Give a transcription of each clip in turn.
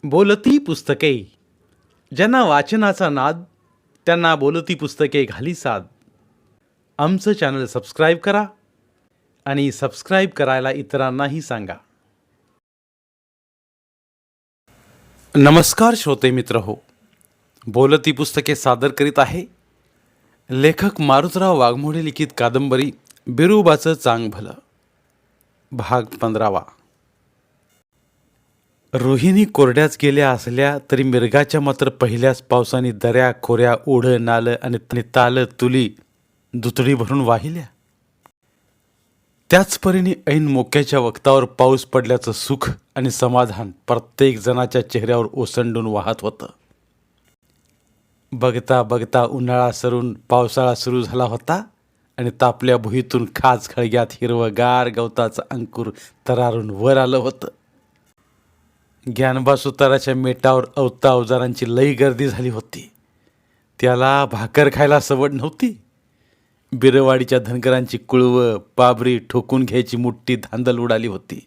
बोलती पुस्तके. ज्यांना वाचनाचा नाद त्यांना बोलती पुस्तके घाली साद. आमचं चॅनल सबस्क्राईब करा आणि सबस्क्राईब करायला इतरांनाही सांगा. नमस्कार श्रोते मित्र हो, बोलती पुस्तके सादर करीत आहे लेखक मारुतराव वाघमोडे लिखित कादंबरी बिरुबाचं चांग भलं, भाग 15वा. रोहिणी कोरड्याच गेल्या असल्या तरी मिरगाच्या मात्र पहिल्याच पावसाने दऱ्या खोऱ्या ओढं नालं आणि ताल तुली दुतडी भरून वाहिल्या. त्याच परीने ऐन मोक्याच्या वक्तावर पाऊस पडल्याचं सुख आणि समाधान प्रत्येक जणाच्या चेहऱ्यावर ओसंडून वाहत होतं. बघता बघता उन्हाळा सरून पावसाळा सुरू झाला होता आणि तापल्या भुईतून खास खळग्यात हिरवगार गवताचं अंकुर तरारून वर आलं होतं. ज्ञानबा सुताराच्या मेटावर अवता अवजारांची लई गर्दी झाली होती. त्याला भाकर खायला सवड नव्हती. बिरवाडीच्या धनगरांची कुळवं पाबरी ठोकून घ्यायची मोठी धांदल उडाली होती.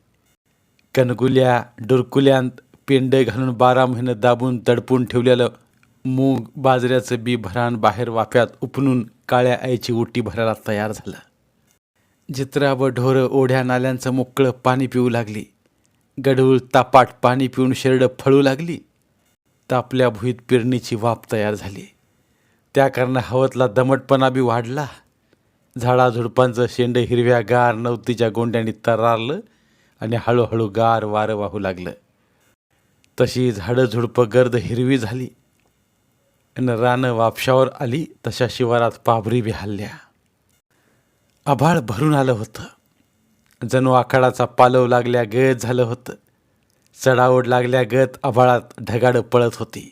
कणगुल्या डुरकुल्यांत पेंड घालून 12 महिने दाबून दडपून ठेवलेलं मूग बाजऱ्याचं बी भरान बाहेर वाफ्यात उपणून काळ्या आईची ओटी भरायला तयार झालं. जित्रा व ढोरं ओढ्या नाल्यांचं मोकळं पाणी पिऊ लागली. गढूळ तापाट पाणी पिऊन शेरडं फळू लागली. तापल्या भुईत पेरणीची वाफ तयार झाली. त्या कारणानं हवतला दमटपणा बी वाढला. झाडाझुडपांचं शेंड हिरव्या गार नवतीच्या गोंड्यांनी तरारलं आणि हळूहळू गार वारं वाहू लागलं. तशी झाडं झुडपं गर्द हिरवी झाली आणि रानं वापशावर आली तशा शिवारात पाभरी बी हल्ल्या. आभाळ भरून आलं होतं. जणू आखाडाचा पालव लागल्या गत झालं होतं. चढाओढ लागल्या गत आभाळात ढगाडं पळत होती.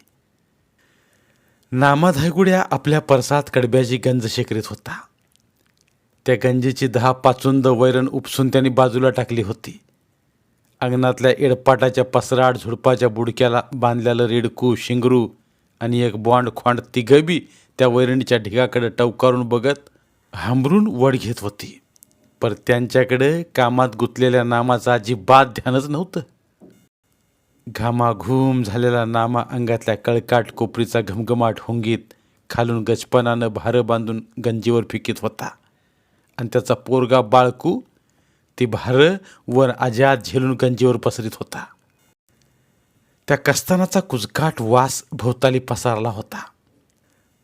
नामाधायगुड्या आपल्या परसात कडब्याची गंज शेकरीत होता. त्या गंजीची 10 पाचुंद वैरण उपसून त्यांनी बाजूला टाकली होती. अंगणातल्या एडपाटाच्या पसराट झुडपाच्या बुडक्याला बांधलेलं रेडकू शिंगरू आणि एक बॉन्ड खोंड तिघबी त्या वैरणीच्या ढिगाकडे टवकारून बघत हांबरून वड घेत होती. पर त्यांच्याकडे कामात गुंतलेल्या नामाचं अजिबात ध्यानच नव्हतं. घामाघूम झालेला नामा अंगातल्या कळकाट कोपरीचा घमघमाट होंगीत खालून गचपणानं भारं बांधून गंजीवर फिकीत होता आणि त्याचा पोरगा बाळकू ती भारं वर आजात झेलून गंजीवर पसरीत होता. त्या कस्तानाचा कुजकाट वास भोवताली पसारला होता.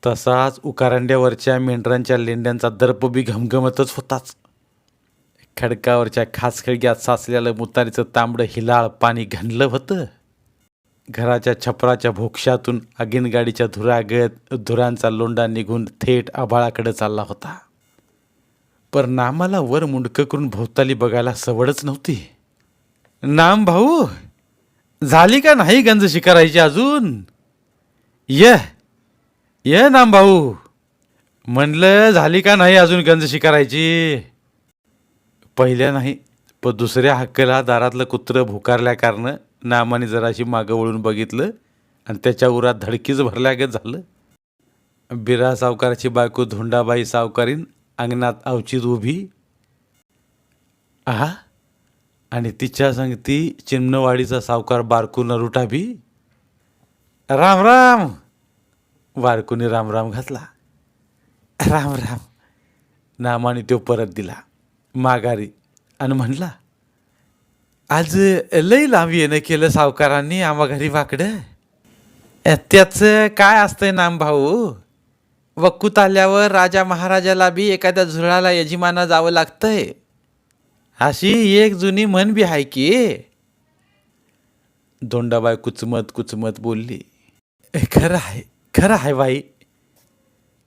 तसाच उकारांड्यावरच्या मेंढरांच्या लेंड्यांचा दर्प बी घमघमतच होताच. खडकावरच्या खासखळग्यात साचलेलं मुतारीचं तांबडं हिलाळ पाणी घनलं होतं. घराच्या छपराच्या भोक्षातून आगीनगाडीच्या धुरागत धुरांचा लोंडा निघून थेट आभाळाकडे चालला होता. पर नामाला वर मुंडकं करून भोवताली बघायला सवडच नव्हती. नाम भाऊ, झाली का नाही गंज शिकारायची अजून? ये नाम भाऊ, म्हणलं झाली का नाही अजून गंज शिकारायची? पहिल्या नाही पण दुसऱ्या हक्कला दारातलं कुत्रं भुकारल्या कारनं नामाने जराशी मागं वळून बघितलं आणि त्याच्या उरात धडकीच भरल्यागत झालं. बिरा सावकाराची बायको धोंडाबाई सावकारीन अंगणात अवचित उभी आणि तिच्या संगती चिमणवाडीचा सावकार बारकू नरुटा बी. राम राम. बारकूने राम राम घातला. राम राम नामाने तो परत दिला माघारी आणि म्हणला, आज लई लांब येणं केलं सावकारांनी आम्हा घरी वाकडं. त्याचं काय असतंय नाम भाऊ, वक्कूत आल्यावर राजा महाराजाला बी एखाद्या झुरळाला यजमाना जावं लागतंय, अशी एक जुनी म्हण बी आहे की. धोंडाबाई कुचमत कुचमत बोलली. खरं आहे बाई.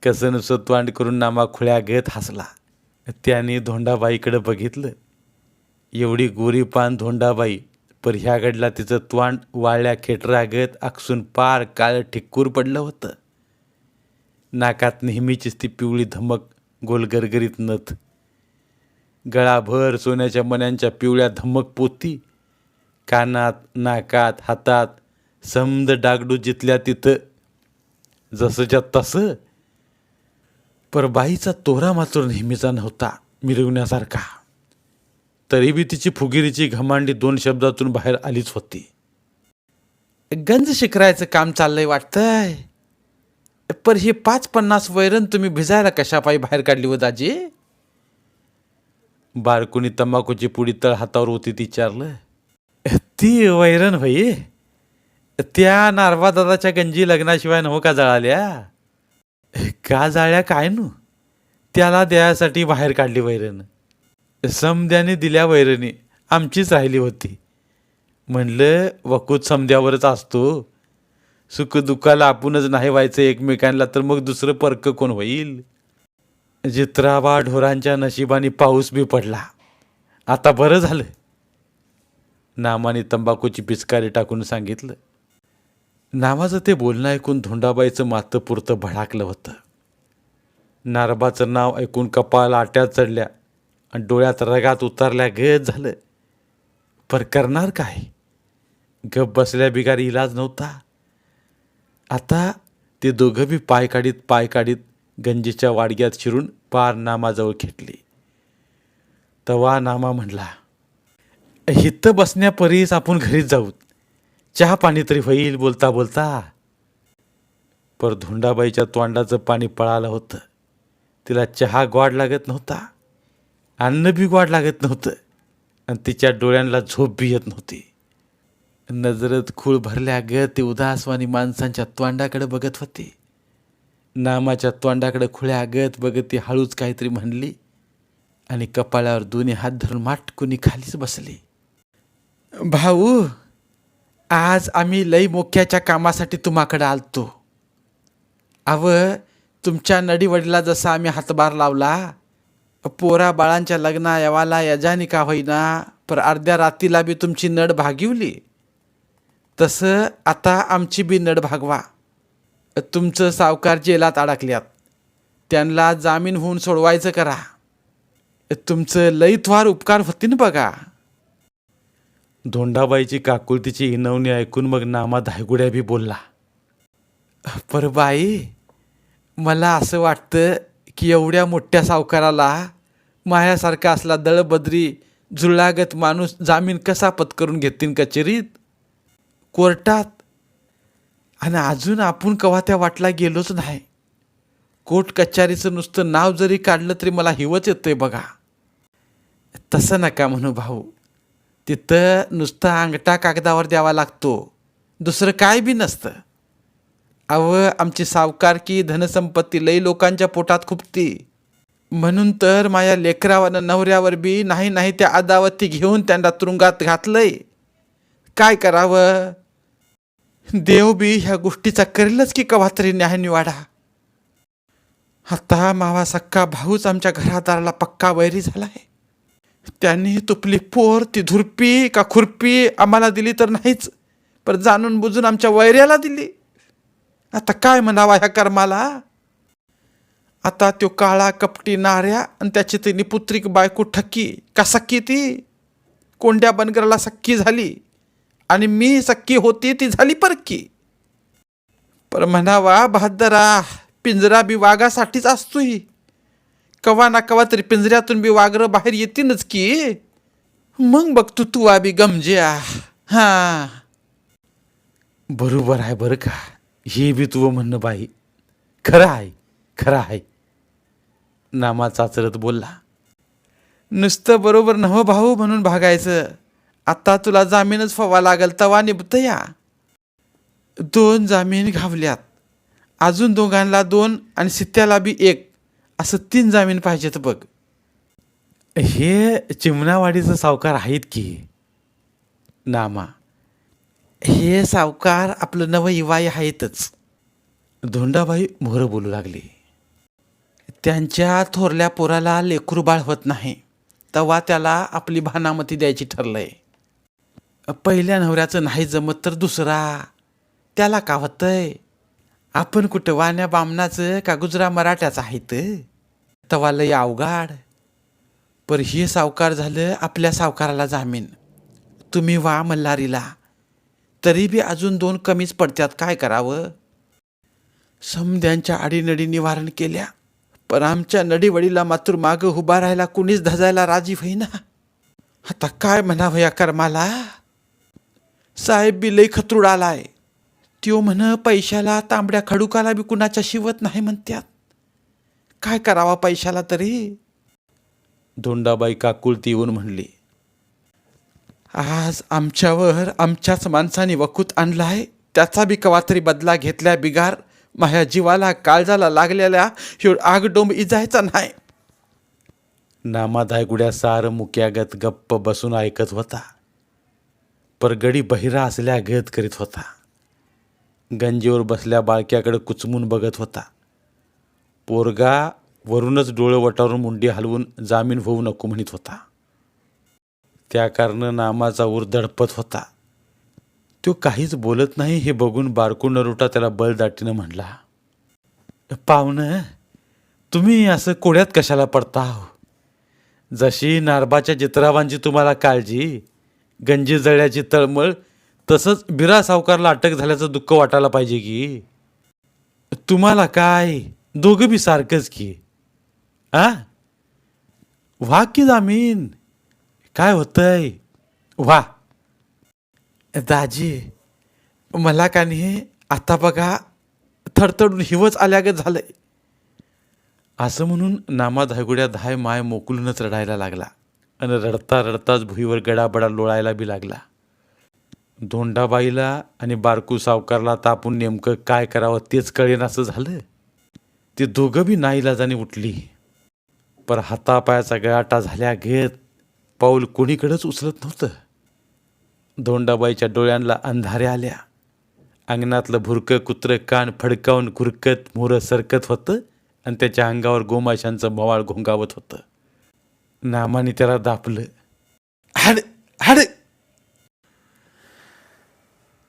कसं नुसतं तोंड करून नामा खुळ्या घेत हसला. त्याने धोंडाबाईकडे बघितलं. एवढी गोरी पान धोंडाबाई, पर ह्याकडला तिचं तोंड वाळल्या खेटरागत आकसून पार काळं ठिक्कूर पडलं होतं. नाकात नेहमीचीच ती पिवळी धमक गोल गरगरीत नथ. गळाभर सोन्याच्या मण्यांच्या पिवळ्या धमक पोती. कानात नाकात हातात समद डागडू जिथल्या तिथं जसंच्या तसं. पर बाईचा तोरा मात्र नेहमीचा नव्हता मिरवण्यासारखा. तरी बी तिची फुगिरीची घमांडी 2 शब्दातून बाहेर आलीच होती. गंज शिकरायचं काम चाललंय वाटतंय. पर ही 5-50 वैरण तुम्ही भिजायला कशापायी बाहेर काढली हो दाजी? बारकुनी तंबाखूची पुडी तळ हातावर होती ती विचारलं. ती वैरण होई, त्या नारवा दादाच्या गंजी लग्नाशिवाय नव्ह का जळाल्या? का जाळ्या काय नु? त्याला द्यायसाठी बाहेर काढली वैरण. समद्याने दिल्या वैरणी आमचीच राहिली होती. म्हणलं वकूत समद्यावरच असतो. सुख दुःखाला आपणच नाही व्हायचं एकमेकांना तर मग दुसरं परक कोण होईल? जित्राबा ढोरांच्या नशिबाने पाऊस बी पडला. आता बरं झालं. नामाने तंबाखूची पिचकारी टाकून सांगितलं. नामाचं ते बोलणं ऐकून धोंडाबाईचं मातं पुरतं भडाकलं होतं. नारबाचं नाव ऐकून कपाळ आट्यात चढल्या आणि डोळ्यात रगात उतरल्या गत झालं. पर करणार काय? गप बसल्या बिगारी इलाज नव्हता. आता ते दोघं बी पाय काढीत गंजीच्या वाडग्यात शिरून पार नामाजवळ खेटली. तवा नामा म्हणला, हिथं बसण्यापरीस आपण घरीच जाऊ, चहा पाणी तरी होईल बोलता बोलता. पर धोंडाबाईच्या तोंडाचं पाणी पळालं होतं. तिला चहा गोड लागत नव्हता, अन्न बी गोड लागत नव्हतं आणि तिच्या डोळ्यांना झोप बी येत नव्हती. नजरत खूळ भरल्या ग ती उदासवानी माणसांच्या तोंडाकडे बघत होती. नामाच्या तोंडाकडे खुळ्या आगत बघत ती हळूच काहीतरी म्हणली आणि कपाळावर दोन्ही हात धरून माटकुनी खालीच बसली. भाऊ, आज आम्ही लई मोक्याच्या कामासाठी तुम्हाकडे आलतो. तुमच्या नडीवडीला जसा आम्ही हातभार लावला, पोरा बाळांच्या लग्ना यावाला यजानी का होईना पर अर्ध्या रातीला बी तुमची नड भागिवली, तसं आता आमची बी नड भागवा. तुमचं सावकार जेलात अडकल्यात, त्यांना जामीन होऊन सोडवायचं करा. तुमचं लई थवार उपकार होतीन बघा. धोंडाबाईची काकुळतीची इनवणी ऐकून मग नामा धायगुड्या बी बोलला. पर बाई, मला असं वाटतं की एवढ्या मोठ्या सावकाराला मायासारखा असला दळबद्री जुळलागत माणूस जामीन कसा पत्करून घेतील कचेरीत, कोर्टात? आणि अजून आपण कवा त्या वाटला गेलोच नाही. कोर्ट कचेरीचं नुसतं नाव जरी काढलं तरी मला हिवच येतंय बघा. तसं नका म्हणू भाऊ, तिथं नुसता अंगठा कागदावर द्यावा लागतो, दुसरं काय बी नसतं. आमची सावकारकी धनसंपत्ती लई लोकांच्या पोटात खुपती, म्हणून तर माझ्या लेकरावर नवऱ्यावर बी नाही त्या अदावती घेऊन त्यांना तुरुंगात घातलंय. काय करावं? देव बी ह्या गोष्टीचा करेलच की कवा तरी न्याय निवाडा. आता मावा सक्का भाऊच आमच्या घरादाराला पक्का वैरी झालाय. त्यांनी तुपली पोर ती धुरपी का खुरपी आम्हाला दिली तर नाहीच, पण जाणून बुजून आमच्या वैऱ्याला दिली. आता काय म्हणावा ह्या कर्माला? आता तो काळा कपटी नाऱ्या आणि त्याची ती निपुत्रिक बायको ठक्की का सक्की, ती कोंड्या बनगराला सक्की झाली आणि मी सक्की होती ती झाली परकी. पर म्हणावा बहादरा, पिंजरा बी वाघासाठीच असतोय. कवा ना कवा तरी पिंजऱ्यातून बी वाघरं बाहेर येतीनच की. मग बघ तू बी गमज्या. हा, बरोबर आहे बरं का, हे बी तुझं म्हणणं बाई खरं आहे. नामा चाचरत बोलला. नुसतं बरोबर नव्ह भाऊ म्हणून भागायचं. आता तुला जामीनच फवा लागल तवा निभत या. 2 जामीन घावल्यात, अजून दोघांना 2 आणि सित्याला बी 1, असं 3 जामीन पाहिजेत बघ. हे चिमणावाडीचं सावकार आहेत की. नामा, हे सावकार आपलं नवं इवाई आहेतच. धोंडाबाई मोहर बोलू लागली. त्यांच्या थोरल्या पोराला लेकरू बाळ होत नाही, तेव्हा त्याला आपली भानामती द्यायची ठरलंय. पहिल्या नवऱ्याचं नाही जमत तर दुसरा, त्याला का होतंय? आपण कुठं वाण्या बामणाचं का गुजरा मराठ्याचं आहेत, तेव्हा लय अवघड. पर हे सावकार झालं आपल्या सावकाराला जामीन. तुम्ही वा मल्हारीला, तरी बी अजून 2 कमीच पडत्यात. काय करावं? समद्यांच्या आडीनडी निवारण केल्या, पण आमच्या नडीवडीला मात्र मागं उभा राहायला कुणीच धजायला राजी होईना. आता काय म्हणावं या कर्माला? साहेब बी लई खतरूड आलाय, त्यो म्हण पैशाला तांबड्या खडूकाला बी कुणाच्या शिवत नाही म्हणत्यात. काय करावा पैशाला तरी. धोंडाबाई काकुळती येऊन म्हणली, आज आमच्यावर आमच्याच माणसाने वकूत आणलाय, त्याचा बी कवा तरी बदला घेतल्या बिगार माझ्या जीवाला काळजाला लागलेल्या ह्यो आगडोंब इजायचा नाही. नामाधायगुड्या सार मुक्यागत गप्प बसून ऐकत होता. परगडी बहिरा असल्या गत करीत होता. गंजीवर बसल्या बाळक्याकडे कुचमून बघत होता. पोरगा वरूनच डोळे वटारून मुंडी हलवून जामीन होऊ नको म्हणत होता. त्या कारण नामाचा ऊर दडपत होता. तो काहीच बोलत नाही हे बघून बारकू नरुटा त्याला बळदाटीनं म्हणला, पाहुणं, तुम्ही असं कोड्यात कशाला पडता हो? जशी नारबाच्या जित्रावांची तुम्हाला काळजी, गंजी जळ्याची तळमळ, तसंच बिरा सावकारला अटक झाल्याचं दुःख वाटायला पाहिजे की. तुम्हाला काय, दोघं बी सारखंच की. व्हा की जामीन, काय होतंय व्हा. दाजी, मला का नाही आता बघा थडथडून हिवच आल्यागत झालंय. असं म्हणून नामा धायगुड्या धाय माय मोकलूनच रडायला लागला आणि रडता रडताच भुईवर गडाबडा लोळायला बी लागला. धोंडाबाईला आणि बारकू सावकारला तापून नेमकं काय करावं तेच कळेन असं झालं. ते दोघं बी नाईलाजाने उठली. पर हातापायाचा गळाटा झाल्या घेत पाऊल कोणीकडेच उचलत नव्हतं. धोंडाबाईच्या डोळ्यांना अंधारे आल्या. अंगणातलं भुरकं कुत्रं कान फडकावून घुरकत मोरं सरकत होतं आणि त्याच्या अंगावर गोमाशांचं मवाळ घोंगावत होतं. नामाने त्याला दापलं, हाड हाड.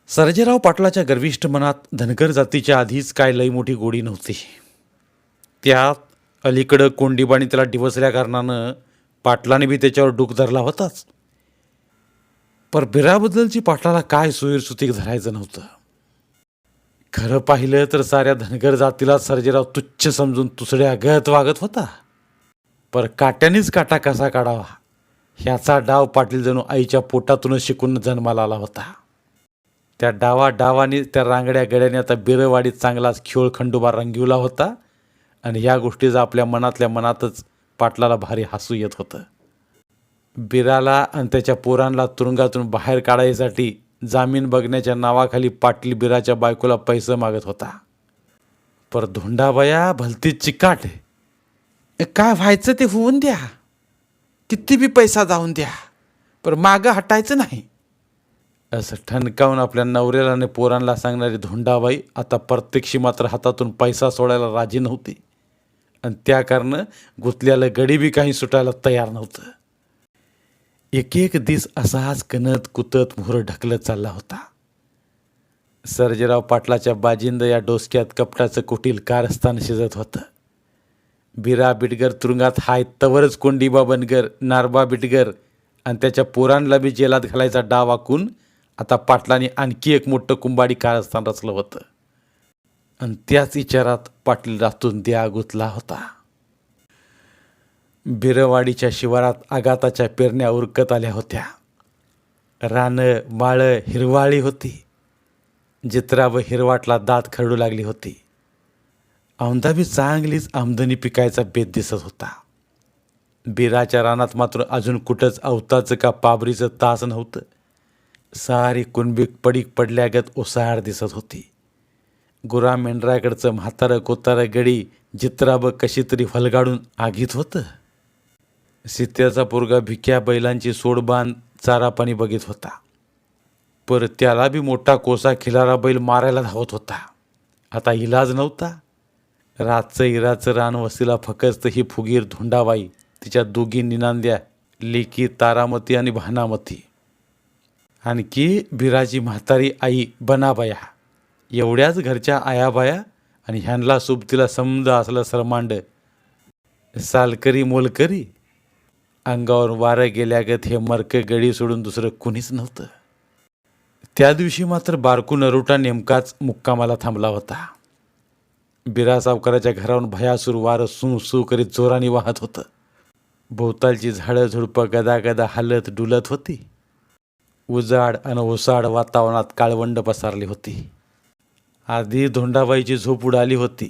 सर्जेराव पाटलाच्या गर्विष्ठ मनात धनगर जातीच्या आधीच काय लई मोठी गोडी नव्हती. त्यात अलीकडं कोंडीबाणी त्याला डिवसल्या कारणानं पाटलाने बी त्याच्यावर डूक धरला होताच. पर बिराबद्दलची पाटलाला काय सुईरसुतीक धरायचं नव्हतं. खरं पाहिलं तर साऱ्या धनगर जातीला सर्जेराव तुच्छ समजून तुसड्या गत वागत होता. पर काट्यानेच काटा कसा काढावा ह्याचा डाव पाटील जणू आईच्या पोटातूनच शिकून जन्माला आला होता. त्या डावाने त्या रांगड्या गड्याने आता बिरवाडीत चांगलाच खेळ खंडोबा रंगविला होता आणि या गोष्टीचा आपल्या मनातल्या मनातच पाटलाला भारी हसू येत होतं. बिराला आणि त्याच्या पोरांना तुरुंगातून बाहेर काढायसाठी जामीन बघण्याच्या नावाखाली पाटील बिराच्या बायकोला पैसे मागत होता. पर धोंडाबाया भलतीच चिकाट, काय व्हायचं ते होऊन द्या, किती बी पैसा जाऊन द्या, पर मागं हटायचं नाही, असं ठणकावून आपल्या नवऱ्याला आणि पोरांना सांगणारी धोंडाबाई आता प्रत्यक्षी मात्र हातातून पैसा सोडायला राजी नव्हती आणि त्या कारण गुतल्याला गडी बी काही सुटायला तयार नव्हतं. एक एक दिस असाच कणत कुतत मोहर ढकलत चालला होता. सर्जेराव पाटलाच्या बाजिंद या डोसक्यात कपटाचं कुटील कारस्थान शिजत होतं. बिरा बिटगर तुरुंगात हाय तवरच कोंडीबा बनगर, नारबा बिटगर आणि त्याच्या पोरांना बी जेलात घालायचा डाव आखून आता पाटलाने आणखी एक मोठं कुंभाडी कारस्थान रचलं होतं आणि त्याच विचारात पाटील रातून द्या गुतला होता. बिरवाडीच्या शिवारात आघाताच्या पेरण्या उरकत आल्या होत्या. रानं माळं हिरवाळी होती. जित्रा व हिरवाटला दात खरडू लागली होती. औंधा बी चांगलीच आमदनी पिकायचा बेत दिसत होता. बिराच्या रानात मात्र अजून कुठंच अवताचं का पाबरीचं तास नव्हतं. सारी कुणबीक पडीक पडल्यागत ओसाड दिसत होती. गुरा मेंढराकडचं म्हातारं कोतारं गडी जित्राब कशी तरी फलगाडून आगीत होतं. सीत्याचा पोरगा भिक्या बैलांची सोडबांध चारापाणी बघित होता. पर त्याला बी मोठा कोसा खिलारा बैल मारायला धावत होता. आता इलाज नव्हता. रातचं इराचं रान वस्तीला फकस्त ही फुगीर धोंडाबाई, तिच्या दोघी निनांद्या लेकी तारामती आणि भानामती, आणखी बिराची म्हातारी आई बनाबाया, एवढ्याच घरच्या आयाबाया आणि ह्यांना सोबतीला समजा असलं सरमांड सालकरी मोलकरी. अंगावर वारं गेल्यागत हे मरक गडी सोडून दुसरं कुणीच नव्हतं. त्या दिवशी मात्र बारकू नरुटा नेमकाच मुक्कामाला थांबला होता. बिरा सावकाराच्या घरावरून भयासूर वारं सू सू करीत जोराने वाहत होतं. भोवतालची झाडं झुडपं गदागदा हालत डुलत होती. उजाड आणि ओसाड वातावरणात काळवंड पसरली होती. आधी धोंडाबाईची झोप उडाली होती.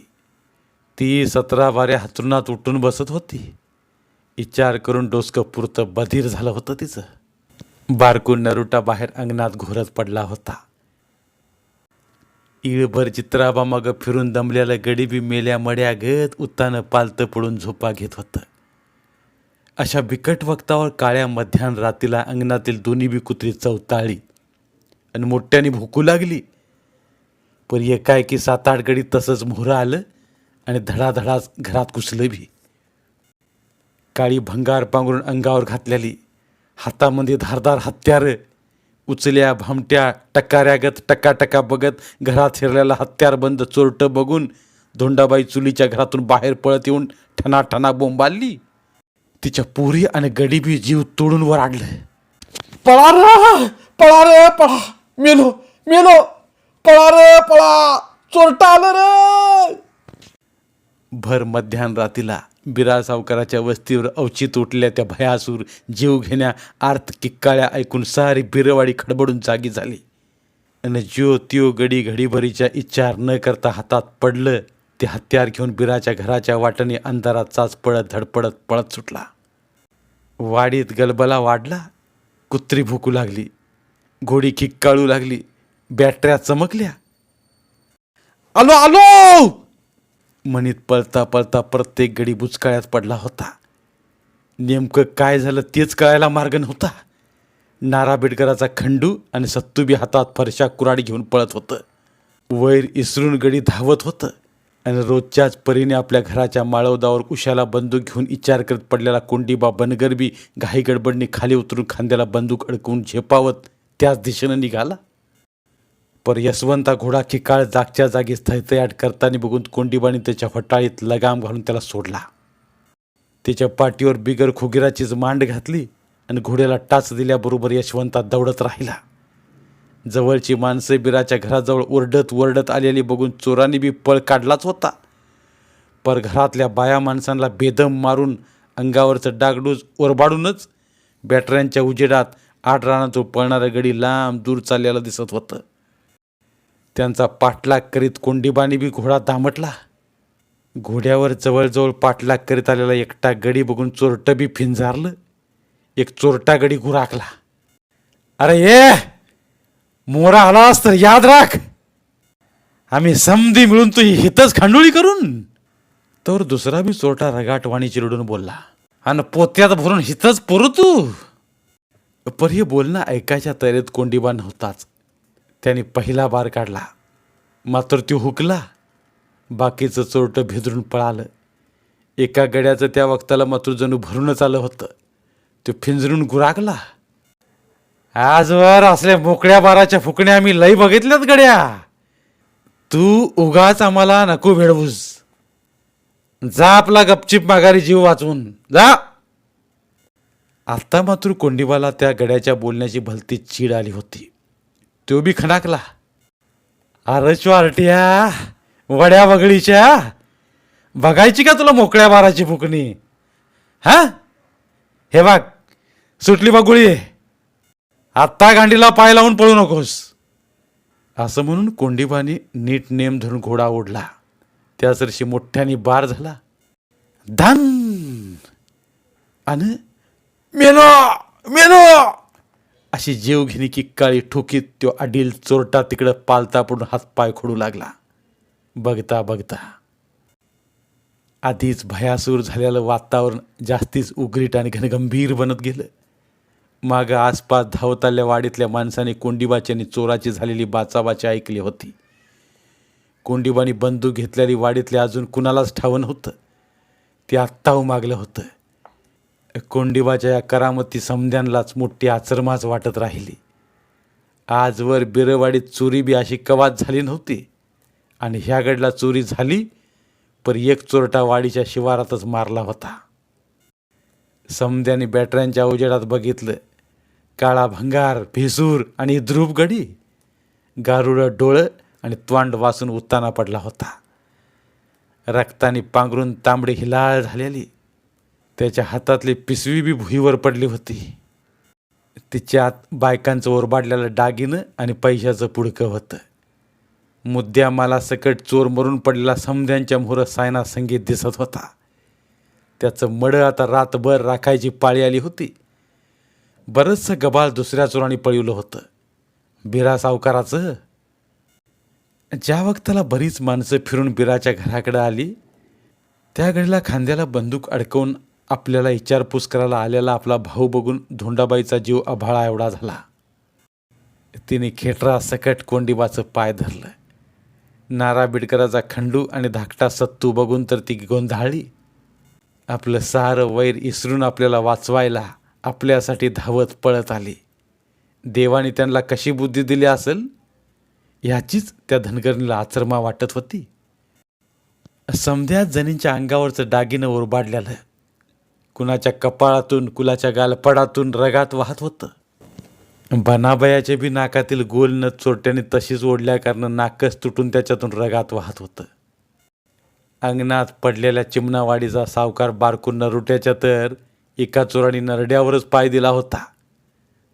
ती 17 हातरुणात उठून बसत होती. विचार करून डोसकं पुरतं बधीर झालं होतं तिचं. बारकून नरुटा बाहेर अंगणात घोरत पडला होता. इळभर चित्राबा मग फिरून दमलेलं गडीबी मेल्या मड्यागत उत्तानं पालतं पडून झोपा घेत होतं. अशा बिकट वक्तावर काळ्या मध्यान रातीला अंगणातील दोन्ही बी कुत्री चवताळली आणि मोठ्याने भुकू लागली. पण एकाएकी 7-8 गडी तसंच मोहरं आलं आणि धडाधडाच घरात घुसलं बी. काळी भंगार पांघरून अंगावर घातलेली, हातामध्ये धारदार हत्यारं, उचल्या भामट्या टकाऱ्यागत टकाटका बघत घरात शिरलेला हत्यारबंद चोरटं बघून धोंडाबाई चुलीच्या घरातून बाहेर पळत येऊन ठणाठणा बोंबालली. तिच्या पोरी आणि गडीबी जीव तोडून वर आणलं. पळा रे पळा रे पळा, मेलो मेलो, पळा रे पळा, चोरटा आलं रे. भर मध्यान रातीला बिरा सावकाराच्या वस्तीवर अवचित उठल्या त्या भयासूर जीव घेण्या आर्त किक्काळ्या ऐकून सारी बिरवाडी खडबडून जागी झाली आणि ज्यो त्यो गडी घडीभरीच्या इच्छार न करता हातात पडलं ते हत्यार घेऊन बिराच्या घराच्या वाटेने अंधारात चाच पडत धडपडत पळत सुटला. वाडीत गलबला वाढला. कुत्री भुकू लागली, घोडी किक्काळू लागली, बॅटऱ्या चमकल्या. आलो आलो म्हणीत पळता पळता प्रत्येक गडी बुचकाळ्यात पडला होता. नेमकं काय झालं तेच कळायला मार्ग नव्हता. नारा बेडकराचा खंडू आणि सत्तूबी हातात फरशा कुऱ्हाडी घेऊन पळत होतं. वैर इसरून गडी धावत होतं आणि रोजच्याच परीने आपल्या घराच्या माळवदावर उशाला बंदूक घेऊन विचार करत पडलेला कोंडीबा बनगरबी घाई गडबडनी खाली उतरून खांद्याला बंदूक अडकवून झेपावत त्याच दिशेनं निघाला. पर यशवंता घोडा किकाळ जागच्या जागीच थैथयाट करताना बघून कोंडीबाने त्याच्या फटाळीत लगाम घालून त्याला सोडला. त्याच्या पाठीवर बिगर खुगिराचीच मांड घातली आणि घोड्याला टाच दिल्याबरोबर यशवंता दौडत राहिला. जवळची माणसं बिराच्या घराजवळ ओरडत वरडत आलेली बघून चोरांनी बी पळ काढलाच होता. पर घरातल्या बाया माणसांना बेदम मारून अंगावरचं डागडूज ओरबाडूनच बॅटऱ्यांच्या उजेडात आठ रानातून पळणारं गडी लांब दूर चाललेलं दिसत होतं. त्यांचा पाठलाग करीत कोंडीबाने बी घोडा दामटला. घोड्यावर जवळजवळ पाठलाग करीत आलेला एकटा गडी बघून चोरटं बी फिंजारलं. एक चोरटा गडी गुराकला. अरे ये मोरा आलास तर याद राख, आम्ही समधी मिळून तू हितच खांडोळी करून. तर दुसरा बी चोरटा रगाटवाणी चिरडून बोलला, आणि पोत्यात भरून हितच पुरू तू. पर हे बोलणं ऐकायच्या तयारीत कोंडीबा नव्हताच. त्याने पहिला बार काढला, मात्र तो हुकला. बाकीचं चोरटं भेदरून पळालं. एका गड्याचं त्या वक्ताला मात्र जणू भरूनच आलं होतं. तो फिंजरून गुराकला. आजवर असल्या मोकळ्या बाराच्या फुकण्या आम्ही लई बघितल्यात गड्या. तू उगाच आम्हाला नको भेडवूस. जा आपला गपचिप माघारी जीव वाचवून जा. आता मात्र कोंडीबाला त्या गड्याच्या बोलण्याची भलती चीड आली होती. तो बी खणाकला. अरे चोरट्या वड्या वगळीच्या, बघायची का तुला मोकळ्या बाराची फुकणी? हा हे बघ सुटली बघुळी, आत्ता गांडीला पाय लावून पळू नकोस. असं म्हणून कोंडीबाने नीट नेम धरून घोडा ओढला. त्याचरशी मोठ्याने बार झाला. धन आणि मेलो मेलो अशी जीवघेणी किक्काळी ठोकीत तो अडील चोरटा तिकडं पालता पडून हातपाय खोडू लागला. बघता बघता आधीच भयासूर झालेलं वातावरण जास्तीच उग्रीट आणि घनगंभीर बनत गेलं. मागं आसपास धावत आल्या वाडीतल्या माणसाने कोंडीबाच्यानी चोराची झालेली बाचाबाची ऐकली होती. कोंडीबानी बंदूक घेतलेली वाडीतल्या अजून कुणालाच ठाव नव्हतं. ते आत्ता उमागलं होतं. कोंडीबाच्या या करामती समद्यांलाच मोठी आचरमाच वाटत राहिली. आजवर बिरवाडीत चोरी बी अशी कवात झाली नव्हती. आणि ह्या गडला चोरी झाली, पर एक चोरटा वाडीच्या शिवारातच मारला होता. समद्याने बॅटऱ्यांच्या उजेडात बघितलं. काळा भंगार, भेसूर आणि ध्रुव गडी गारुडं डोळं आणि त्वांड वासून उत्ताना पडला होता. रक्ताने पांघरून तांबडी हिलाळ झालेली. त्याच्या हातातली पिशवी बी भुईवर पडली होती. तिच्यात बायकांचं ओरबाडलेलं दागिनं आणि पैशाचं पुडकं होतं. मुद्द्यामाला सकट चोर मरून पडलेला समध्यांच्या मोहर सायना संगीत दिसत होता. त्याचं मडं आता रातभर राखायची पाळी आली होती. बरंचसं गबाळ दुसऱ्या चोरांनी पळवलं होतं, बिरा सावकाराचं. ज्या वक्ताला बरीच माणसं फिरून बिराच्या घराकडे आली, त्या घडीला खांद्याला बंदूक अडकवून आपल्याला विचारपूस करायला आलेला आपला भाऊ बघून धोंडाबाईचा जीव आभाळा एवढा झाला. तिने खेटरा सकट कोंडीबाचं पाय धरलं. नारा बिडकराचा खंडू आणि धाकटा सत्तू बघून तर ती गोंधळली. आपलं सारं वैर इसरून आपल्याला वाचवायला आपल्यासाठी धावत पळत आली. देवाने त्यांना कशी बुद्धी दिली असेल ह्याचीच त्या धनगरणीला आचरमा वाटत होती. समध्याच जणींच्या अंगावरचं दागिनं ओरबाडलेलं कुणाच्या कपाळातून कुणाच्या गालपडातून रगात वाहत होतं. बनाबयाचे बी नाकातील गोल नथ चोरट्याने तशीच ओढल्या कारण नाकच तुटून त्याच्यातून रगात वाहत होतं. अंगणात पडलेल्या चिमणावाडीचा सावकार बारकून नरुट्याच्या तर एका चोराने नरड्यावरच पाय दिला होता.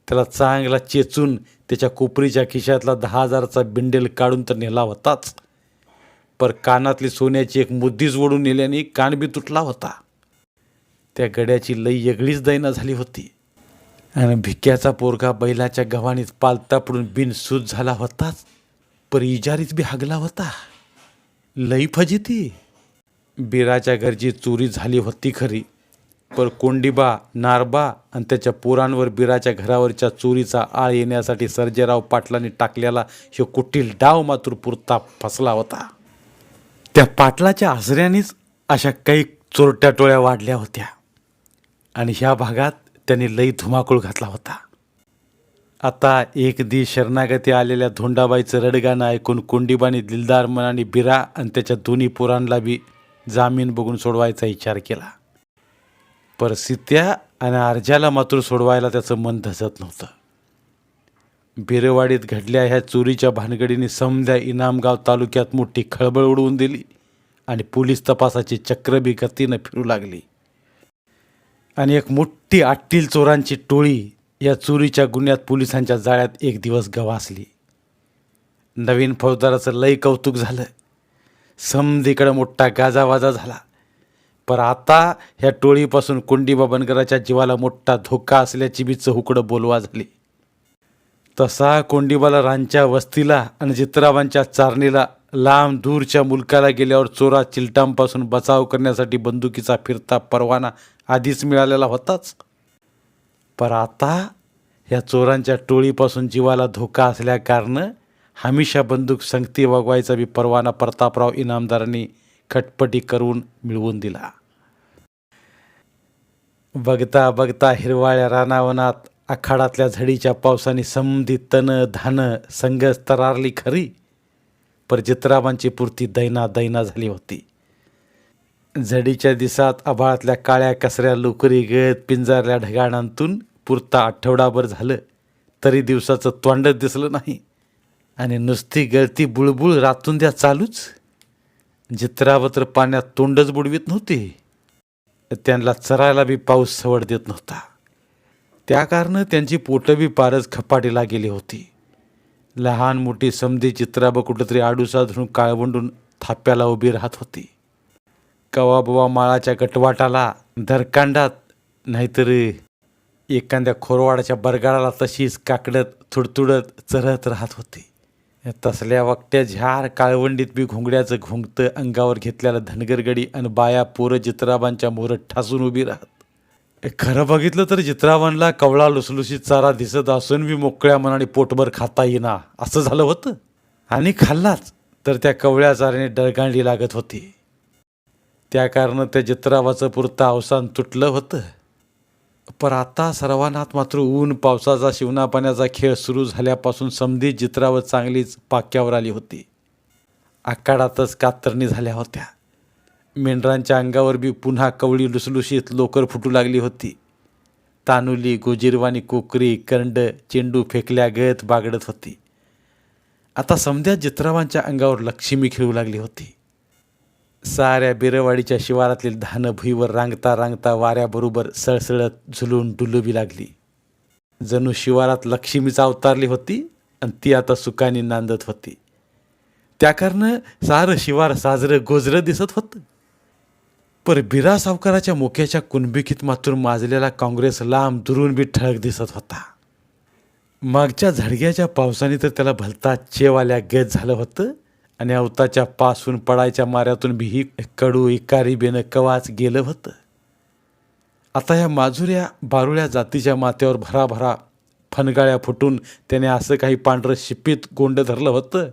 त्याला चांगला चेचून त्याच्या कोपरीच्या खिशातला 10,000चा बिंडेल काढून तर नेला होताच, पर कानातली सोन्याची एक मुद्दीच ओढून नेल्याने कान बी तुटला होता. त्या गड्याची लई वेगळीच दैना झाली होती. आणि भिक्याचा पोरगा बैलाच्या गव्हाणीत पालता पडून बिनसूज झाला होताच, पर इजारीच बी हागला होता. लई फजिती. बिराच्या घरची चोरी झाली होती खरी, पर कोंडीबा, नारबा आणि त्याच्या पोरांवर बिराच्या घरावरच्या चोरीचा आळ येण्यासाठी सर्जेराव पाटलांनी टाकलेला ह्यो कुटील डाव मात्र पुरता फसला होता. त्या पाटलाच्या आसऱ्यानेच अशा काही चोरट्या टोळ्या वाढल्या होत्या आणि ह्या भागात त्यांनी लई धुमाकूळ घातला होता. आता एक दिवस शरणागती आलेल्या धोंडाबाईचं रडगाणं ऐकून कोंडीबाने दिलदार मनाने बिरा आणि त्याच्या दोन्ही पोरांना बी जामीन बघून सोडवायचा विचार केला. पर सीत्या आणि अर्जाला मात्र सोडवायला त्याचं मन धसत नव्हतं. बिरवाडीत घडल्या ह्या चोरीच्या भानगडीने समध्या इनामगाव तालुक्यात मोठी खळबळ उडवून दिली आणि पोलीस तपासाची चक्र बी गतीनं फिरू लागली. आणि एक मोठी आट्टील चोरांची टोळी या चोरीच्या गुन्ह्यात पोलिसांच्या जाळ्यात एक दिवस गवासली. नवीन फौजदाराचं लई कौतुक झालं. समधीकडं मोठा गाजावाजा झाला. पर आता ह्या टोळीपासून कोंडीबा बनगराच्या जीवाला मोठा धोका असल्याची बी चहूकडं बोलवा झाली. तसा कोंडीबाला रांच्या वस्तीला आणि जित्राबांच्या चारणीला लांब दूरच्या मुलकाला गेल्यावर चोरा चिलटांपासून बचाव करण्यासाठी बंदुकीचा फिरता परवाना आधीच मिळालेला होताच. पर आता ह्या चोरांच्या टोळीपासून जीवाला धोका असल्याकारनं हमेशा बंदूक संगती वागवायचा बी परवाना प्रतापराव इनामदारांनी खटपटी करून मिळवून दिला. बघता बघता हिरवाळ्या रानावनात आखाडातल्या झडीच्या पावसाने समधी तन धान संगच तरारली खरी, पर जित्राबांची पुरती दैना दैना झाली होती. झडीच्या दिसात आभाळातल्या काळ्या कसऱ्या लोकरी गत पिंजारल्या ढगाणांतून पुरता आठवडाभर झालं तरी दिवसाचं तोंडच दिसलं नाही आणि नुसती गळती बुळबुळ रातून द्या चालूच. जित्रावत्र पाण्यात तोंडच बुडवीत नव्हती. त्यांना चरायला बी पाऊस सवड देत नव्हता. त्या कारणानं त्यांची पोटं बी पारच खपाटीला गेली होती. लहान मोठी समधी चित्राबं कुठंतरी आडूसा धरून काळवंडून थाप्याला उभी राहत होती. कवा बवा माळाच्या गटवाटाला दरकांडात नाहीतर एखाद्या खोरवाडाच्या बरगाडाला तशीच काकडत थुडथुडत चरत राहत होती. तसल्या वकट्या झार काळवंडीत बी घोंगड्याचं घोंगतं अंगावर घेतलेला धनगरगडी आणि बाया पोरं जित्राबांच्या मोरत ठासून उभी राहत. खरं बघितलं तर जित्राबांना कवळा लुसलुसीत चारा दिसत असून बी मोकळ्या मनाने पोटभर खाता येईना असं झालं होतं. आणि खाल्लाच तर त्या कवळ्या चाऱ्याने डळगांडी लागत होती. त्या कारणानं त्या जित्राबाचं पुरतं अवसान तुटलं होतं. पर आता सर्वांनात मात्र ऊन पावसाचा शिवना पाण्याचा खेळ सुरू झाल्यापासून समधी जित्रावर चांगलीच पाक्यावर आली होती. आकाडातच कातरणी झाल्या होत्या. मेंढरांच्या अंगावर बी पुन्हा कवळी लुसलुशीत लोकर फुटू लागली होती. तानुली गोजीरवाणी कोकरी करंड चेंडू फेकल्या गत बागडत होती. आता समध्या जित्रावांच्या अंगावर लक्ष्मी खेळू लागली होती. साऱ्या बिरवाडीच्या शिवारातील धानं भुईवर रांगता रांगता वाऱ्याबरोबर सळसळत झुलून डुलूबी लागली. जणू शिवारात लक्ष्मीच अवतारली होती आणि ती आता सुखाने नांदत होती. त्या कारण सारं शिवार साजरं गोजरं दिसत होतं. पर बिरा सावकाराच्या मुख्याच्या कुणबिकीत मात्र माजलेला काँग्रेस लांब दुरून बी ठळक दिसत होता. मागच्या झडग्याच्या पावसाने तर त्याला भलता चेवाल्या गत झालं होतं आणि अवताच्या पासून पडायच्या माऱ्यातून बी ही कडू इकारी बेनं कवाच गेलं होतं. आता ह्या माजुऱ्या बारुळ्या जातीच्या माथ्यावर भराभरा फनगाळ्या फुटून त्याने असं काही पांढरं शिपीत गोंड धरलं होतं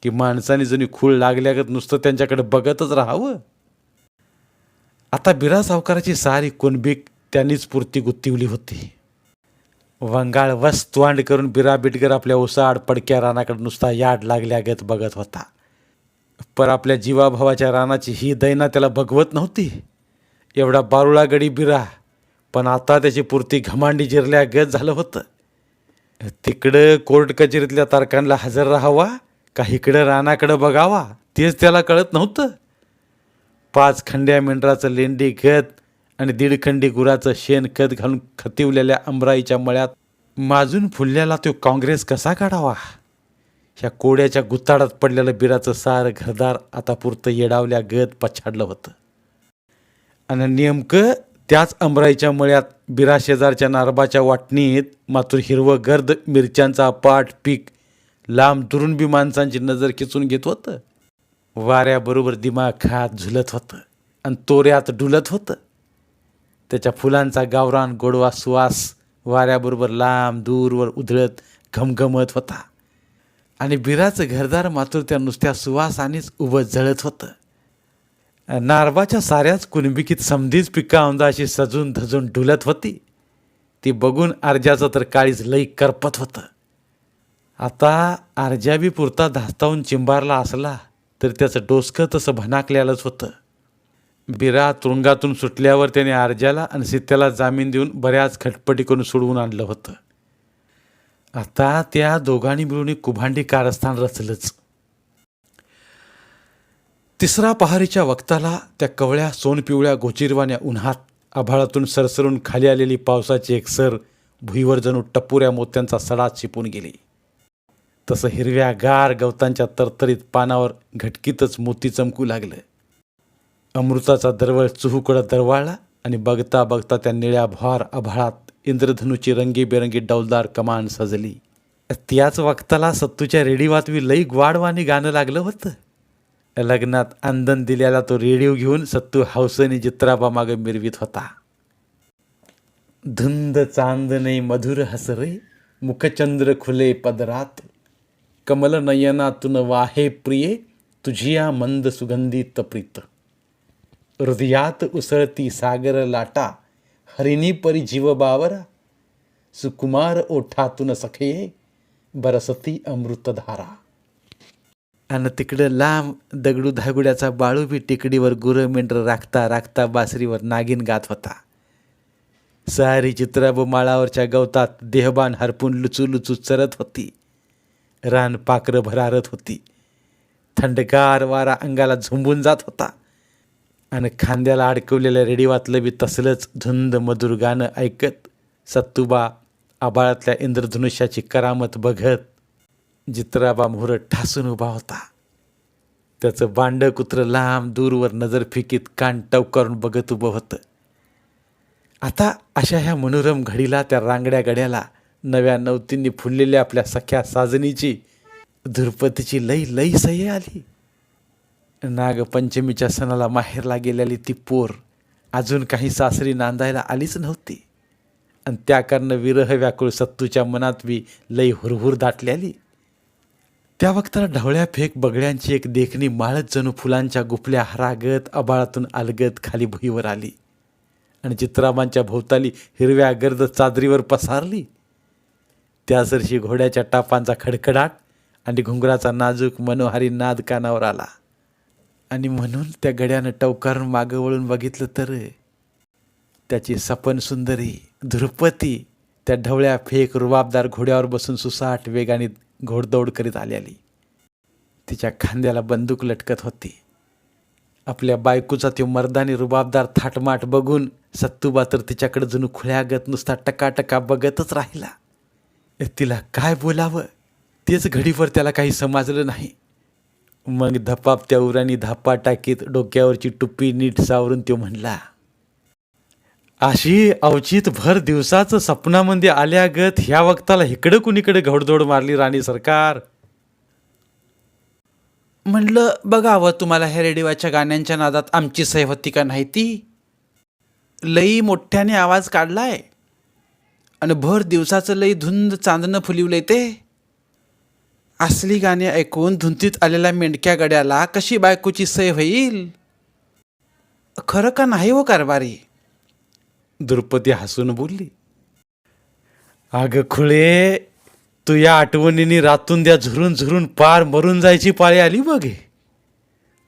की माणसाने जणी खूळ लागल्यागत नुसतं त्यांच्याकडे बघतच राहावं. आता बिरा सावकाराची सारी कुणबीक त्यांनीच पुरती गुत्तिवली होती. वंगाळ वस्तवांड करून बिरा बिटगर आपल्या ओसाड पडक्या रानाकडे नुसता याड लागल्यागत बघत होता. पर आपल्या जीवाभावाच्या रानाची ही दैना त्याला बघवत नव्हती. एवढा बारुळा गडी बिरा, पण आता त्याची पुरती घमांडी जिरल्या गत झालं होतं. तिकडं कोर्ट कचेरीतल्या तारखांना हजर राहावा का इकडं रानाकडं बघावा तेच त्याला कळत नव्हतं. 5 खंड्या मेंढराचं लेंडी गत आणि 1.5 खंडी गुराचं शेण खत घालून खतिवलेल्या अंबराईच्या मळ्यात माजून फुलल्याला तो काँग्रेस कसा काढावा. ह्या कोड्याच्या गुत्ताडात पडलेलं बिराचं सारं घरदार आता पुरतं येडावल्या गत पछाडलं होतं. आणि नेमकं त्याच अंबराईच्या मळ्यात बिरा शेजारच्या नारबाच्या वाटणीत मात्र हिरवं गर्द मिरच्यांचा पाठ पीक लांब दुरून बी माणसांची नजर खिचून घेत होतं. वाऱ्याबरोबर दिमाग खात झुलत होतं आणि तोऱ्यात डुलत होतं. त्याच्या फुलांचा गावरान गोडवा सुवास वाऱ्याबरोबर लांब दूरवर उधळत घमघमत होता आणि बिराचं घरदार मात्र त्या नुसत्या सुवासानेच उभं जळत होतं. नारबाच्या साऱ्याच कुणबिकीत समधीच पिका औंदाशी सजून धजून डुलत होती. ती बघून आर्जाचं तर काळीच लई करपत होतं. आता आर्जाबी पुरता धास्तावून चिंबारला असला तर त्याचं डोसकं तसं भनाकल्यालंच होतं. बिरा तुरुंगातून सुटल्यावर त्याने आर्जाला आणि सीत्याला जामीन देऊन बऱ्याच खटपटी करून सोडवून आणलं होतं. आता त्या दोघांनी मिळून कुभांडी कारस्थान रचलंच. तिसरा पहारीच्या वक्ताला त्या कवळ्या सोनपिवळ्या गोचिरवाण्या उन्हात आभाळातून सरसरून खाली आलेली पावसाची एक सर भुईवर जणू टपुऱ्या मोत्यांचा सडा चिपून गेली. तसं हिरव्या गार गवतांच्या तरतरीत पानावर घटकीतच मोती चमकू लागलं. अमृताचा दरवळ चुहूकडं दरवाळला आणि बघता बघता त्या निळ्या भॉर आभाळात इंद्रधनुची रंगीबेरंगी डौलदार कमान सजली. त्याच वक्ताला सत्तूच्या रेडिओवातवी लई ग्वाडवानी गाणं लागलं होतं. लग्नात आंदन दिल्याला तो रेडिओ घेऊन सत्तू हौसनी जित्राबा मागे मिरवीत होता. धुंद चांदणे मधुर हसरे मुखचंद्र खुले पदरात कमल नयनातून वाहे प्रिये तुझिया मंद सुगंधित प्रीत हृदयात उसळती सागर लाटा हरिणी परी जीव बावरा सुकुमार ओठातून सखे बरसती अमृतधारा. आणि तिकडं लांब दगडू धागुड्याचा बाळू बी टेकडीवर गुरं मेंढरं राखता राखता बासरीवर नागिन गात होता. सारी चित्राबू माळावरच्या गवतात देहबान हरपून लुचू लुचू चरत होती. रान पाखरं भरारत होती. थंडगार वारा अंगाला झुंबून जात होता आणि खांद्याला अडकवलेल्या रेडिओवातलं बी तसलंच धुंद मधुर गाणं ऐकत सत्तूबा आबाळातल्या इंद्रधनुष्याची करामत बघत जित्राबा मोहर ठासून उभा होता. त्याचं बांड कुत्रं लांब दूरवर नजर फिकीत कान टवकारून बघत उभं होतं. आता अशा ह्या मनोरम घडीला त्या रांगड्या गड्याला नव्या नवतींनी फुललेल्या आपल्या सख्या साजनीची धुरपतीची लई लई सही आली. नागपंचमीच्या सणाला माहेरला गेलेली ती पोर अजून काही सासरी नांदायला आलीच नव्हती आणि त्या कारण विरह व्याकुळ सत्तूच्या मनात बी लई हुरहुर दाटल्याली. त्या वक्ताला ढवळ्या फेक बगड्यांची एक देखणी माळत जणू फुलांच्या गुफल्या हरागत आबाळातून अलगत खाली भुईवर आली आणि चित्राबांच्या भोवताली हिरव्या गर्द चादरीवर पसारली. त्यासरशी घोड्याच्या टापांचा खडखडाट आणि घुंगराचा नाजूक मनोहारी नाद कानावर आला. आणि म्हणून त्या गड्यानं टवकारून मागं वळून बघितलं तर त्याची सपन सुंदरी धुरपती त्या ढवळ्या फेक रुबाबदार घोड्यावर बसून सुसाट वेगाने घोडदौड करीत आलेली. तिच्या खांद्याला बंदूक लटकत होती. आपल्या बायकोचा तो मर्दानी रुबाबदार थाटमाट बघून सत्तूबा तर तिच्याकडे जणू खुळ्यागत नुसता टकाटका बघतच राहिला. तिला काय बोलावं तेच घडीवर त्याला काही समजलं नाही. मग धपापत्या उरानी धापा टाकीत डोक्यावरची टुप्पी नीट सावरून तो म्हणला, अशी अवचित भर दिवसाचं सपनामध्ये आल्यागत ह्या वक्ताला इकडं कुणीकडे घोडदौड मारली राणी सरकार. म्हणलं बघावं तुम्हाला ह्या रेडिओच्या गाण्यांच्या नादात आमची सय होती का नाही ती. लई मोठ्याने आवाज काढलाय आणि भर दिवसाचं लई धुंद चांदणं फुलिवलंय ते. असली गाणी ऐकून धुंतीत आलेल्या मेंढक्या गड्याला कशी बायकोची सय होईल. खरं का नाही हो कारभारी. द्रुपदी हसून बोलली, अगं खुळे, तू या आठवणींनी रातून द्या झुरून झुरून पार मरून जायची पाळी आली बघ.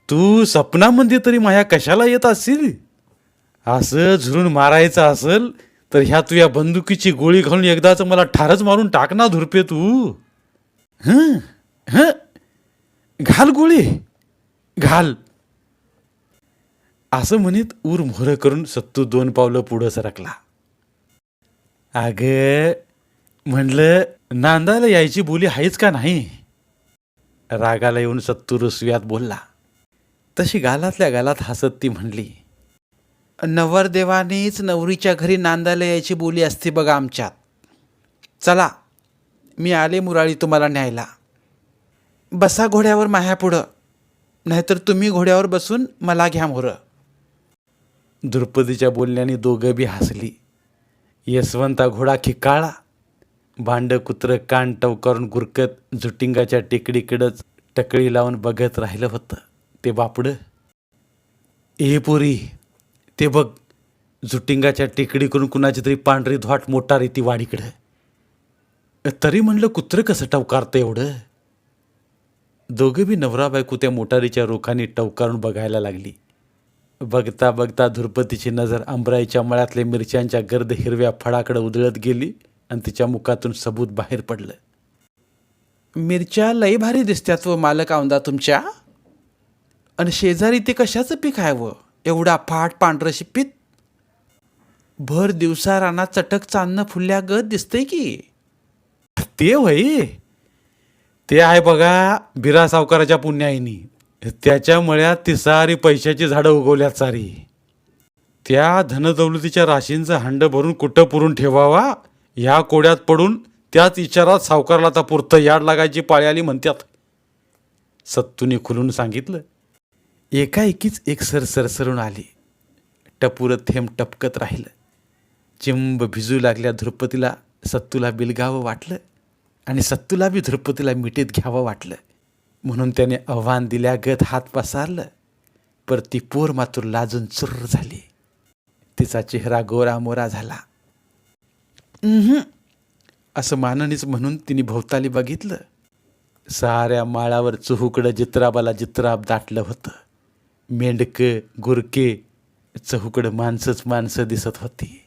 तू सपनामध्ये तरी माया कशाला येत असतील. असं झुरून मारायचं असेल तर ह्या तुझ्या बंदुकीची गोळी घालून एकदाच मला ठारच मारून टाक ना धुरपे तू. हं हं घाल गोळी घाल. असं म्हणत ऊर मोहरं करून सत्तू 2 पावलं पुढं सरकला. अगं म्हणलं नांदायला यायची बोली आहेच का नाही. रागाला येऊन सत्तू रुसव्यात बोलला. तशी गालातल्या गालात हसत ती म्हणली, नवरदेवानेच नवरीच्या घरी नांदायला यायची बोली असते बघा आमच्यात. चला मी आले मुराळी तुम्हाला न्यायला. बसा घोड्यावर माह्यापुढं, नाहीतर तुम्ही घोड्यावर बसून मला घ्या मोरं. द्रुपदीच्या बोलण्याने दोघं बी हसली. यशवंता घोडा खिकाळा. भांड कुत्रं कान टवकारून गुरकत झुटिंगाच्या टेकडीकडंच टकळी लावून बघत राहिलं होतं. ते बापडं, ए पोरी ते बघ, झुटिंगाच्या टेकडीकडून कुणाची तरी पांढरी धाट मोटार येते वाडीकडं. तरी म्हणलं कुत्रं कसं टवकारतं एवढं. दोघं बी नवरा बायको त्या मोटारीच्या रोखाने टवकारून बघायला लागली. बघता बघता धुरपतीची नजर अंबराईच्या मळ्यातल्या मिरच्यांच्या गर्द हिरव्या फळाकडे उधळत गेली आणि तिच्या मुखातून सबूत बाहेर पडलं. मिरच्या लई भारी दिसत्यात व मालक औंदा तुमच्या. आणि शेजारी ते कशाचं पीक आहे व एवढा फाट पांढरं शिपीत. भर दिवसा रानात चटक चांदणं फुलल्या गत दिसतंय की. ते होई, ते आहे बघा बिरा सावकाराच्या पुण्याईनी. त्याच्या मळ्यात ती सारी पैशाची झाडं उगवल्यात सारी. त्या धनदौलतीच्या राशींचं हांड भरून कुठं पुरून ठेवावा ह्या कोड्यात पडून त्याच विचारात सावकारला आता पुरतं याड लागायची पाळी आली म्हणतात. सत्तूने खुलून सांगितलं. एकाएकीच एक सरसरून आली. टपुरं थेंब टपकत राहिलं. चिंब भिजू लागल्या धुरपतीला सत्तूला बिलगावं वाटलं आणि सत्तूला बी धुरपतीला मिठीत घ्यावं वाटलं. म्हणून त्याने आव्हान दिल्यागत हात पसारलं. पर ती पोर मात्र लाजून चुर्र झाली. तिचा चेहरा गोरा मोरा झाला. असं माननीच म्हणून तिने भोवताली बघितलं. साऱ्या माळावर चहूकडं जित्राबाला जित्राब दाटलं होतं. मेंढकं गुरके चहूकडं माणसंच माणसं दिसत होती.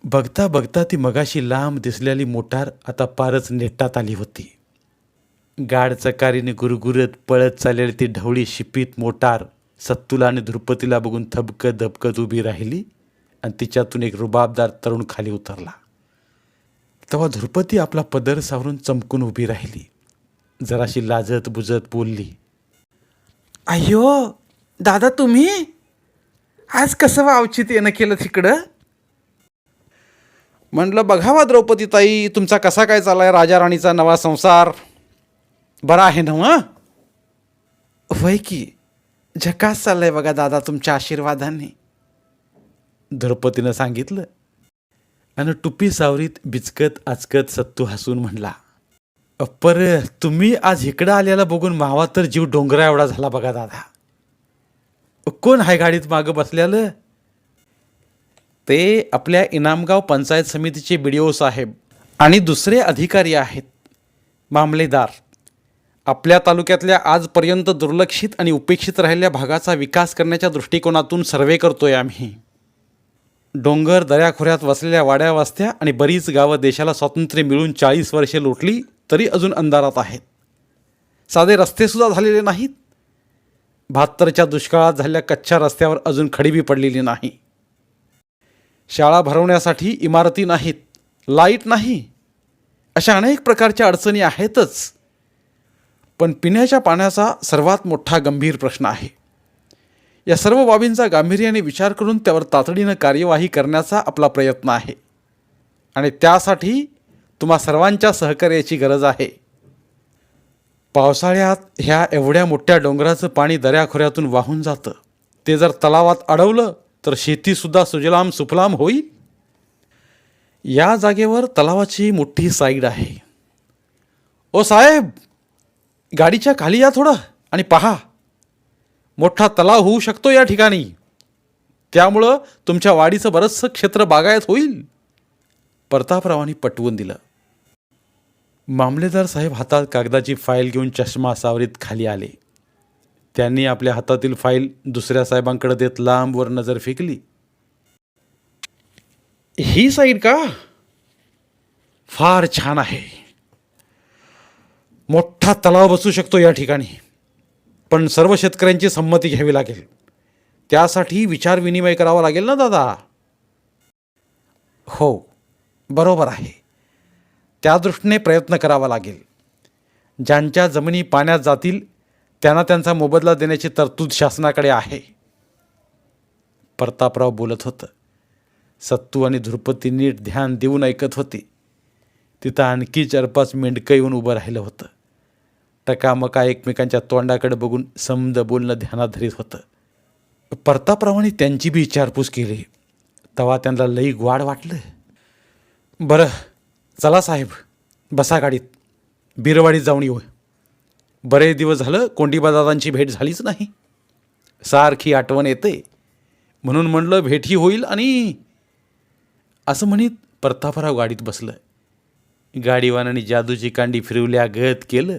बघता बघता ती मगाशी लांब दिसलेली मोटार आता पारच नेटात आली होती. गाड चकारीने गुरगुरत पळत चाललेली ती ढवळी शिपीत मोटार सत्तूला आणि धुरपतीला बघून थबकत धबकत उभी राहिली आणि तिच्यातून एक रुबाबदार तरुण खाली उतरला. तेव्हा धुरपती आपला पदर सावरून चमकून उभी राहिली. जराशी लाजत बुजत बोलली, अय्यो दादा तुम्ही आज कसं वावचित येणं केलं तिकडं. म्हणलं बघावा द्रौपदी ताई तुमचा कसा काय चाललाय राजा राणीचा नवा संसार. बरा आहे ना. होय की झकास चाललाय बघा दादा तुमच्या आशीर्वादाने, द्रौपदीनं सांगितलं. आणि टुपी सावरीत बिचकत आचकत सत्तू हसून म्हणला, पर तुम्ही आज इकडं आल्याला बघून मावा तर जीव डोंगरा एवढा झाला बघा दादा. कोण आहे गाडीत मागं बसल्यालं. ते आपल्या इनामगाव पंचायत समितीचे BDO साहेब आणि दुसरे अधिकारी आहेत. मामलेदार. आपल्या तालुक्यातल्या आजपर्यंत दुर्लक्षित आणि उपेक्षित राहिलेल्या भागाचा विकास करण्याच्या दृष्टिकोनातून सर्वे करतोय आम्ही. डोंगर दऱ्याखोऱ्यात वसलेल्या वाड्या वस्त्या आणि बरीच गावं देशाला स्वातंत्र्य मिळून 40 वर्षे लोटली तरी अजून अंधारात आहेत. साधे रस्तेसुद्धा झालेले नाहीत. 72च्या दुष्काळात झालेल्या कच्च्या रस्त्यावर अजून खडी बी पडलेली नाही. शाळा भरवण्यासाठी इमारती नाहीत, लाईट नाही. अशा अनेक प्रकारच्या अडचणी आहेतच. पण पिण्याच्या पाण्याचा सर्वात मोठा गंभीर प्रश्न आहे. या सर्व बाबींचा गांभीर्याने विचार करून त्यावर तातडीनं कार्यवाही करण्याचा आपला प्रयत्न आहे आणि त्यासाठी तुम्हा सर्वांच्या सहकार्याची गरज आहे. पावसाळ्यात ह्या एवढ्या मोठ्या डोंगराचं पाणी दऱ्याखोऱ्यातून वाहून जातं. ते जर तलावात अडवलं तर शेतीसुद्धा सुजलाम सुफलाम होईल. या जागेवर तलावाची मोठी साईड आहे. ओ साहेब, गाडीच्या खाली या थोडं आणि पहा, मोठा तलाव होऊ शकतो या ठिकाणी. त्यामुळं तुमच्या वाडीचं बरंचसं क्षेत्र बागायत होईल. प्रतापरावांनी पटवून दिलं. मामलेदार साहेब हातात कागदाची फाईल घेऊन चष्मा सावरीत खाली आले. त्यांनी आपल्या हातातील फाईल दुसऱ्या साहेबांकडे देत लांबवर नजर फेकली. ही साईड का? फार छान आहे. मोठा तलाव बसू शकतो या ठिकाणी. पण सर्व शेतकऱ्यांची संमती घ्यावी लागेल. त्यासाठी विचारविनिमय करावा लागेल ना दादा? हो, बरोबर आहे. त्या दृष्टीने प्रयत्न करावा लागेल. ज्यांच्या जमिनी पाण्यात जातील त्यांना त्यांचा मोबदला देण्याची तरतूद शासनाकडे आहे. प्रतापराव बोलत होतं. सत्तू आणि धुरपती नीट ध्यान देऊन ऐकत होते. तिथं आणखी 4-5 मेंढकं येऊन उभं राहिलं होतं. टकामका एकमेकांच्या तोंडाकडे बघून समद बोलणं ध्यानात धरीत होतं. प्रतापरावांनी त्यांची बी विचारपूस केली. तेव्हा त्यांना लई ग्वाड वाटलं. बरं, चला साहेब, बसा गाडीत. बिरवाडीत जाऊन येऊ. बरेच दिवस झालं कोंडीबादादांची भेट झालीच नाही. सारखी आठवण येते म्हणून म्हणलं भेटही होईल. आणि असं म्हणीत प्रतापराव गाडीत बसलं. गाडीवानाने जादूची कांडी फिरवल्या गत केलं.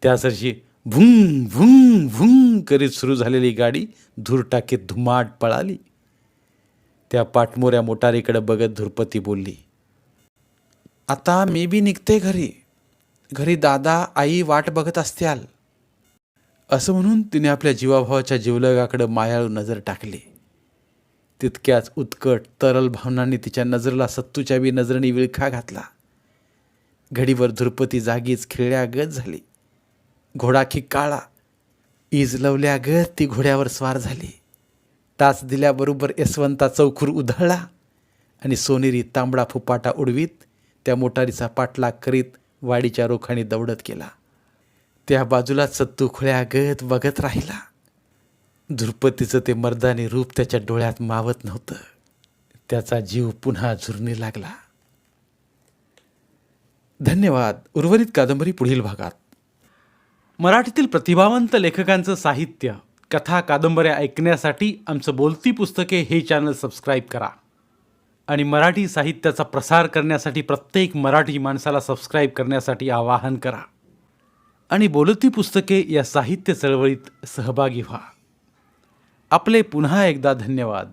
त्यासरशी भुंग भुंग भुंग करीत सुरू झालेली गाडी धूर टाकीत धुमाट पळाली. त्या पाठमोऱ्या मोटारीकडे बघत धुरपती बोलली, आता मी बी निघते घरी. घरी दादा आई वाट बघत असत्याल. असं म्हणून तिने आपल्या जीवाभावाच्या जीवलगाकडे मायाळू नजर टाकली. तितक्याच उत्कट तरल भावनांनी तिच्या नजरेला सत्तूच्या बी नजरेने विळखा घातला. घडीवर धुरपती जागीच खिळल्यागत झाली. घोडा खिक्काळा. ईज लवल्यागत ती घोड्यावर स्वार झाली. टाच दिल्याबरोबर यशवंता चौखूर उधळला आणि सोनेरी तांबडा फुपाटा उडवीत त्या मोटारीचा पाठलाग करीत वाडीच्या रोखाने दौडत गेला. त्या बाजूला सत्तू खुळ्यागत बघत राहिला. धुरपतीचं ते मर्दानी रूप त्याच्या डोळ्यात मावत नव्हतं. त्याचा जीव पुन्हा झुरणी लागला. धन्यवाद. उर्वरित कादंबरी पुढील भागात. मराठीतील प्रतिभावंत लेखकांचं साहित्य, कथा, कादंबऱ्या ऐकण्यासाठी आमचं बोलती पुस्तके हे चॅनल सबस्क्राईब करा आणि मराठी साहित्याचा प्रसार करण्यासाठी प्रत्येक मराठी माणसाला सबस्क्राईब करण्यासाठी आवाहन करा आणि बोलती पुस्तके या साहित्य चळवळीत सहभागी व्हा. आपले पुन्हा एकदा धन्यवाद.